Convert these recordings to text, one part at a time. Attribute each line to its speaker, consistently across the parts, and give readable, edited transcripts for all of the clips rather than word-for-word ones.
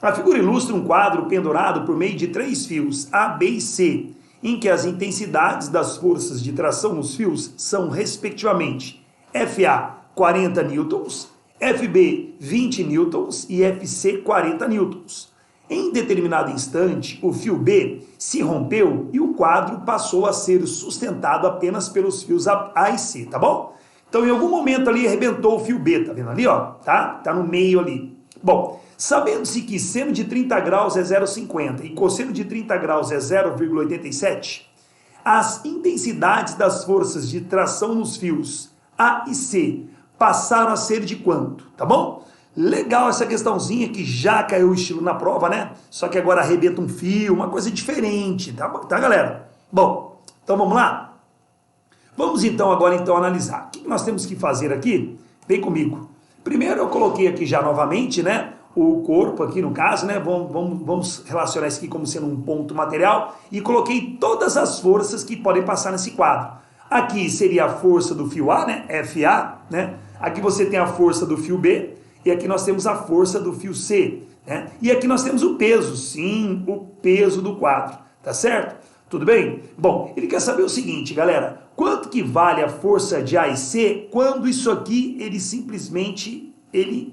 Speaker 1: A figura ilustra um quadro pendurado por meio de 3 fios, A, B e C, em que as intensidades das forças de tração nos fios são, respectivamente, FA 40 newtons, FB 20 newtons e FC 40 newtons. Em determinado instante, o fio B se rompeu e o quadro passou a ser sustentado apenas pelos fios A e C, tá bom? Então, em algum momento ali, arrebentou o fio B, tá vendo ali, ó? Tá no meio ali. Bom, sabendo-se que seno de 30 graus é 0,50 e cosseno de 30 graus é 0,87, as intensidades das forças de tração nos fios A e C passaram a ser de quanto, tá bom? Legal essa questãozinha que já caiu o estilo na prova, né? Só que agora arrebenta um fio, uma coisa diferente, tá galera? Bom, então vamos lá? Vamos então agora analisar. O que nós temos que fazer aqui? Vem comigo. Primeiro eu coloquei aqui já novamente, né? O corpo aqui no caso, né? Vamos relacionar isso aqui como sendo um ponto material e coloquei todas as forças que podem passar nesse quadro. Aqui seria a força do fio A, né? FA, né? Aqui você tem a força do fio B e aqui nós temos a força do fio C, né? E aqui nós temos o peso, sim, o peso do quadro, tá certo? Tudo bem? Bom, ele quer saber o seguinte, galera, quanto que vale a força de A e C quando isso aqui, ele simplesmente,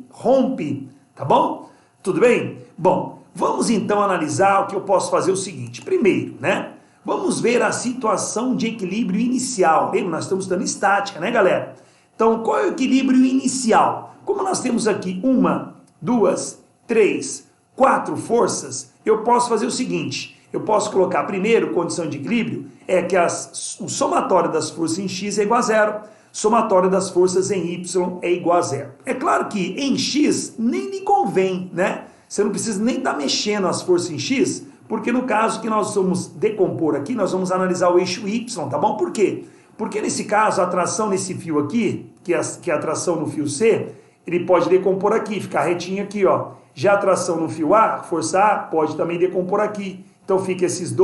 Speaker 1: rompe, tá bom? Tudo bem? Bom, vamos então analisar o que eu posso fazer o seguinte, primeiro, né? Vamos ver a situação de equilíbrio inicial, lembra? Nós estamos dando estática, né, galera? Então, qual é o equilíbrio inicial? Como nós temos aqui 1, 2, 3, 4 forças, eu posso fazer o seguinte, eu posso colocar primeiro, condição de equilíbrio, é que o somatório das forças em X é igual a 0, somatório das forças em Y é igual a 0. É claro que em X nem lhe convém, né? Você não precisa nem estar mexendo as forças em X, porque no caso que nós vamos decompor aqui, nós vamos analisar o eixo Y, tá bom? Por quê? Porque nesse caso, a tração nesse fio aqui, que é a tração no fio C, ele pode decompor aqui, ficar retinho aqui, ó. Já a tração no fio A, força A, pode também decompor aqui. Então fica esses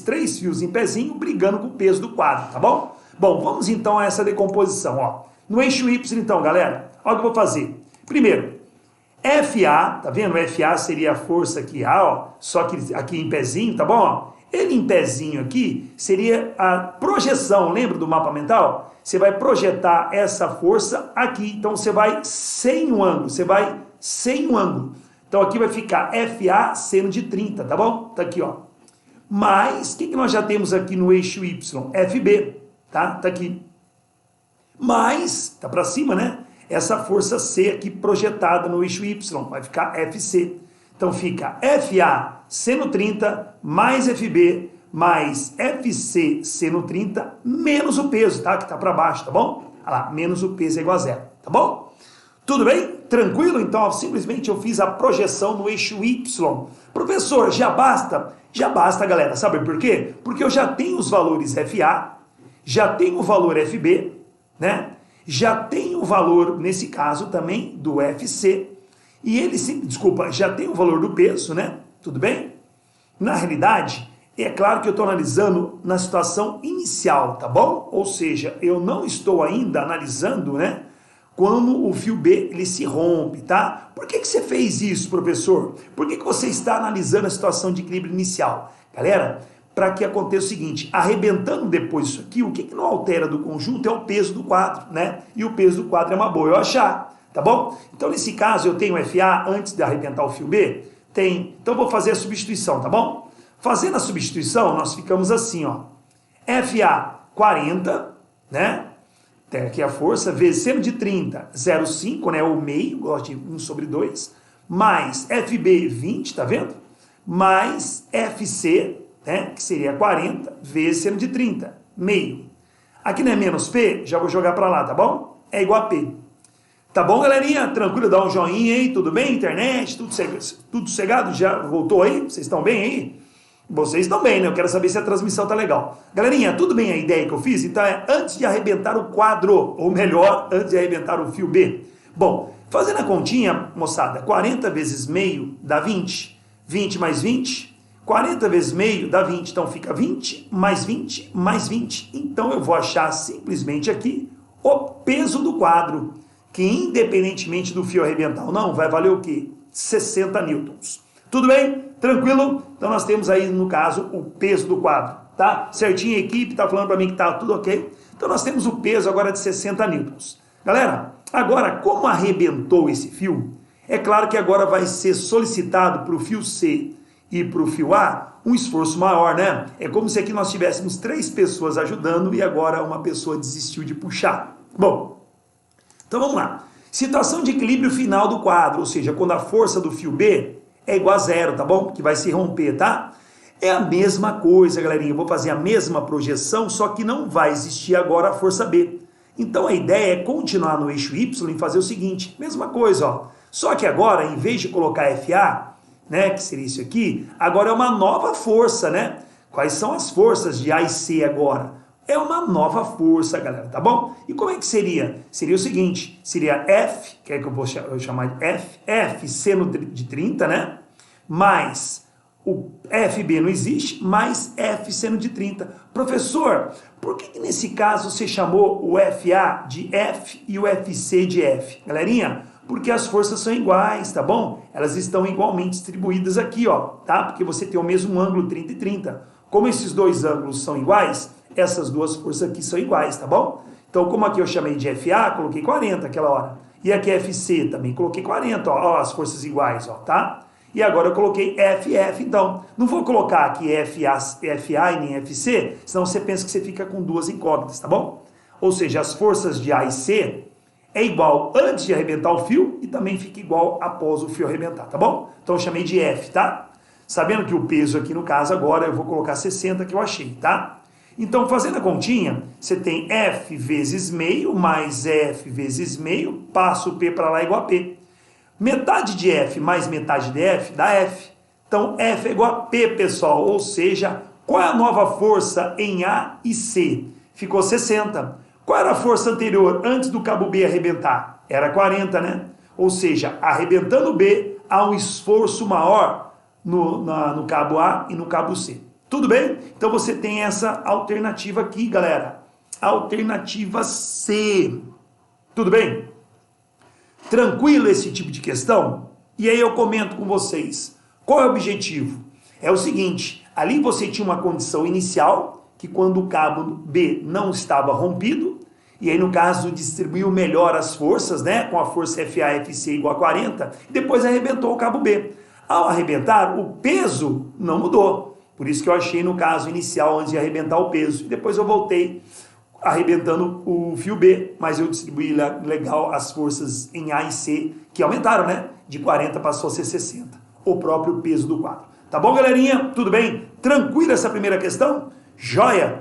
Speaker 1: 3 fios em pezinho brigando com o peso do quadro, tá bom? Bom, vamos então a essa decomposição, ó. No eixo Y, então, galera, olha o que eu vou fazer. Primeiro, FA, tá vendo? FA seria a força aqui A, ó, só que aqui em pezinho, tá bom? Ele em pezinho aqui seria a projeção, lembra do mapa mental? Você vai projetar essa força aqui, então você vai sem um ângulo, Então aqui vai ficar FA seno de 30, tá bom? Tá aqui, ó. Mas, o que nós já temos aqui no eixo Y? FB, tá? Tá aqui. Mais, tá para cima, né? Essa força C aqui projetada no eixo Y, vai ficar FC. Então fica FA seno 30 mais FB mais FC seno 30 menos o peso, tá? Que tá para baixo, tá bom? Olha lá, menos o peso é igual a 0, tá bom? Tudo bem? Tranquilo? Então, simplesmente eu fiz a projeção no eixo Y. Professor, já basta? Já basta, galera. Sabe por quê? Porque eu já tenho os valores FA, já tenho o valor FB, né? Já tenho o valor, nesse caso também, do FC. E ele, já tem o valor do peso, né? Tudo bem? Na realidade, é claro que eu estou analisando na situação inicial, tá bom? Ou seja, eu não estou ainda analisando, né? Quando o fio B ele se rompe, tá? Por que você fez isso, professor? Por que você está analisando a situação de equilíbrio inicial? Galera, para que aconteça o seguinte, arrebentando depois isso aqui, o que não altera do conjunto é o peso do quadro, né? E o peso do quadro é uma boa eu achar, tá bom? Então, nesse caso, eu tenho FA antes de arrebentar o fio B? Tem. Então, eu vou fazer a substituição, tá bom? Fazendo a substituição, nós ficamos assim, ó. FA 40, né? Tem aqui a força, vezes seno de 30, 0,5, né? O meio, gosto de 1 sobre 2, mais FB 20, tá vendo? Mais FC, né? Que seria 40, vezes seno de 30, meio. Aqui não é menos P, já vou jogar para lá, tá bom? É igual a P. Tá bom, galerinha? Tranquilo, dá um joinha aí, tudo bem? Internet, tudo cegado? Já voltou aí? Vocês estão bem aí? Vocês estão bem, né? Eu quero saber se a transmissão tá legal. Galerinha, tudo bem a ideia que eu fiz? Então é antes de arrebentar o quadro, ou melhor, antes de arrebentar o fio B. Bom, fazendo a continha, moçada, 40 vezes meio dá 20. 20 mais 20, 40 vezes meio dá 20. Então fica 20 mais 20 mais 20. Então eu vou achar simplesmente aqui o peso do quadro, que independentemente do fio arrebentar ou não, vai valer o quê? 60 newtons. Tudo bem? Tranquilo? Então nós temos aí, no caso, o peso do quadro, tá? Certinho a equipe, tá falando para mim que tá tudo ok? Então nós temos o peso agora de 60 newtons. Galera, agora, como arrebentou esse fio, é claro que agora vai ser solicitado para o fio C e para o fio A um esforço maior, né? É como se aqui nós tivéssemos 3 pessoas ajudando e agora uma pessoa desistiu de puxar. Bom, então vamos lá. Situação de equilíbrio final do quadro, ou seja, quando a força do fio B é igual a 0, tá bom? Que vai se romper, tá? É a mesma coisa, galerinha. Eu vou fazer a mesma projeção, só que não vai existir agora a força B. Então a ideia é continuar no eixo Y e fazer o seguinte, mesma coisa, ó. Só que agora, em vez de colocar FA, né, que seria isso aqui, agora é uma nova força, né? Quais são as forças de A e C agora? É uma nova força, galera, tá bom? E como é que seria? Seria o seguinte, seria F, que é que eu vou chamar de F seno de 30, né? Mais o FB não existe, mais F seno de 30. Professor, por que nesse caso você chamou o FA de F e o FC de F? Galerinha, porque as forças são iguais, tá bom? Elas estão igualmente distribuídas aqui, ó, tá? Porque você tem o mesmo ângulo 30 e 30. Como esses dois ângulos são iguais, essas duas forças aqui são iguais, tá bom? Então, como aqui eu chamei de FA, coloquei 40 aquela hora. E aqui FC também, coloquei 40, ó, as forças iguais, ó, tá? E agora eu coloquei FF, então. Não vou colocar aqui FA e nem FC, senão você pensa que você fica com duas incógnitas, tá bom? Ou seja, as forças de A e C é igual antes de arrebentar o fio e também fica igual após o fio arrebentar, tá bom? Então eu chamei de F, tá? Sabendo que o peso aqui no caso agora eu vou colocar 60 que eu achei, tá? Então fazendo a continha, você tem F vezes meio mais F vezes meio, passa o P para lá igual a P. Metade de F mais metade de F dá F. Então F é igual a P, pessoal, ou seja, qual é a nova força em A e C? Ficou 60. Qual era a força anterior antes do cabo B arrebentar? Era 40, né? Ou seja, arrebentando B, há um esforço maior no cabo A e no cabo C. Tudo bem? Então você tem essa alternativa aqui, galera. Alternativa C. Tudo bem? Tranquilo esse tipo de questão? E aí eu comento com vocês. Qual é o objetivo? É o seguinte, ali você tinha uma condição inicial, que quando o cabo B não estava rompido, e aí no caso distribuiu melhor as forças, né, com a força FA/FC igual a 40, e depois arrebentou o cabo B. Ao arrebentar, o peso não mudou. Por isso que eu achei no caso inicial, antes de arrebentar o peso. E depois eu voltei arrebentando o fio B, mas eu distribuí legal as forças em A e C, que aumentaram, né? De 40 passou a ser 60. O próprio peso do quadro. Tá bom, galerinha? Tudo bem? Tranquilo essa primeira questão? Joia!